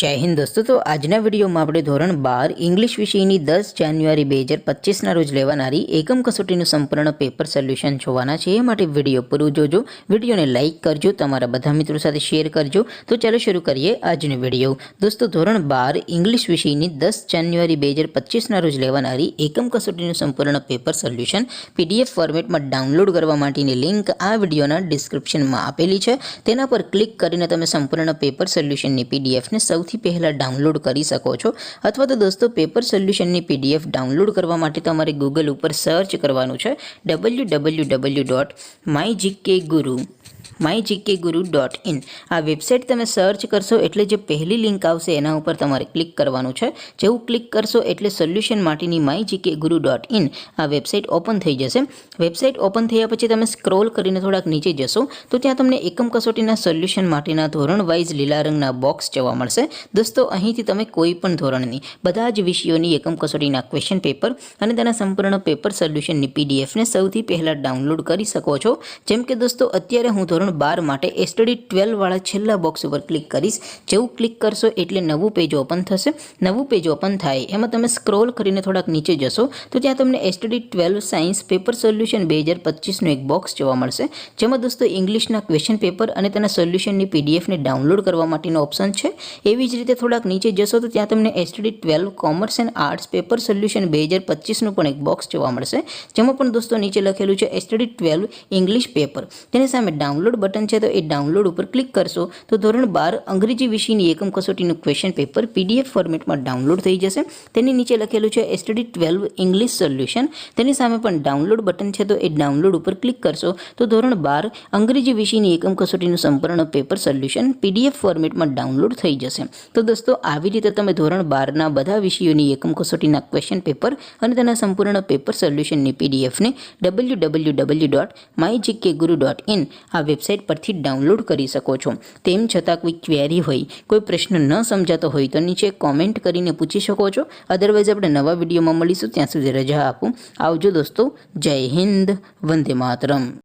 जय हिंद दोस्तों। तो आजना विडियो में આપણે ધોરણ 12 इंग्लिश વિષયની 10 જાન્યુઆરી 2025 રોજ લેવાનારી એકમ કસોટીનું સંપૂર્ણ પેપર સોલ્યુશન જોવાના છે। એ માટે વિડિયો પૂરું જોજો, વિડિયોને લાઈક કરજો, તમારા બધા મિત્રો સાથે શેર કરજો। તો ચાલો શરૂ કરીએ આજનો વિડિયો। દોસ્તો ધોરણ 12 इंग्लिश વિષયની 10 જાન્યુઆરી 2025 રોજ લેવાનારી એકમ કસોટીનું સંપૂર્ણ પેપર સોલ્યુશન પીડીએફ ફોર્મેટમાં ડાઉનલોડ કરવા માટેની લિંક આ વિડિયોના ડિસ્ક્રિપ્શનમાં આપેલી છે। તેના પર ક્લિક કરીને તમે સંપૂર્ણ પેપર સોલ્યુશનની પીડીએફને સૌથી पहला डाउनलॉड करी सको छो। अथवा तो दोस्तों पेपर सोल्यूशन ની पीडीएफ डाउनलॉड करवा माटे तमारे गूगल पर सर्च करवानुं छे www.mygkguru.in। आ वेबसाइट तमे सर्च करशो एटले जे पहली लिंक आवशे एना उपर तमारे क्लिक करवानुं छे। जेवुं क्लिक करशो एटले सोल्यूशन माटेनी mygkguru.in आ वेबसाइट ओपन थई जशे। वेबसाइट ओपन थया पछी तमे स्क्रॉल करीने थोड़ाक नीचे जशो तो त्यां तमने एकम कसोटीना सोल्यूशन माटेना धोरण वाइज लीला रंगना बॉक्स जोवा मळशे। दोस्तों અહીંથી તમે કોઈ પણ ધોરણની બધા જ વિષયોની એકમ કસોટીના ક્વેશ્ચન પેપર અને તેના સંપૂર્ણ પેપર સોલ્યુશનની પીડીએફને સૌથી પહેલા ડાઉનલોડ કરી શકો છો। જેમ કે દોસ્તો અત્યારે હું ધોરણ 12 માટે સ્ટડી 12 વાળા છેલ્લા બોક્સ ઉપર ક્લિક કરીશ। જેવું ક્લિક કરશો એટલે નવું પેજ ઓપન થશે। નવું પેજ ઓપન થાય એમાં તમે સ્ક્રોલ કરીને થોડાક નીચે જશો તો ત્યાં તમને સ્ટડી 12 સાયન્સ પેપર સોલ્યુશન 2025નું એક બોક્સ જોવા મળશે। જેમાં દોસ્તો ઇંગ્લિશના ક્વેશ્ચન પેપર અને તેના સોલ્યુશનની પીડીએફને ડાઉનલોડ કરવા માટેનો ઓપ્શન છે। એવી જ રીતે થોડાક નીચે જશો તો ત્યાં તમને study 12 commerce and arts paper solution 2025નું પણ એક બોક્સ જોવા મળશે। જેમાં પણ દોસ્તો નીચે લખેલું છે સ્ટડી 12 ઇંગ્લિશ પેપર। તેની સામે ડાઉનલોડ બટન છે તો એ ડાઉનલોડ ઉપર ક્લિક કરશો તો ધોરણ 12 અંગ્રેજી વિષયની એકમ કસોટીનું ક્વેશ્ચન પેપર પીડીએફ ફોર્મેટમાં ડાઉનલોડ થઈ જશે। તેની નીચે લખેલું છે સ્ટડી 12 ઇંગ્લિશ સોલ્યુશન। તેની સામે પણ ડાઉનલોડ બટન છે તો એ ડાઉનલોડ ઉપર ક્લિક કરશો તો ધોરણ 12 અંગ્રેજી વિષયની એકમ કસોટીનું સંપૂર્ણ પેપર સોલ્યુશન પીડીએફ ફોર્મેટમાં ડાઉનલોડ થઈ જશે। तो दोस्तों આવી રીતે તમે ધોરણ 12 ના બધા વિષયોની એકમ કસોટીના ક્વેશ્ચન પેપર અને તેના સંપૂર્ણ પેપર સોલ્યુશનની પીડીએફને www.mygkguru.in આ વેબસાઇટ પરથી ડાઉનલોડ કરી શકો છો। તેમ છતાં કોઈ ક્વેરી હોય, કોઈ પ્રશ્ન ન સમજાતો હોય તો નીચે કોમેન્ટ કરીને પૂછી શકો છો। અધરવાઇઝ આપણે નવા વિડીયોમાં મળીશું, ત્યાં સુધી રજા આપો। આવજો દોસ્તો। જય હિન્દ, વંદે માતરમ।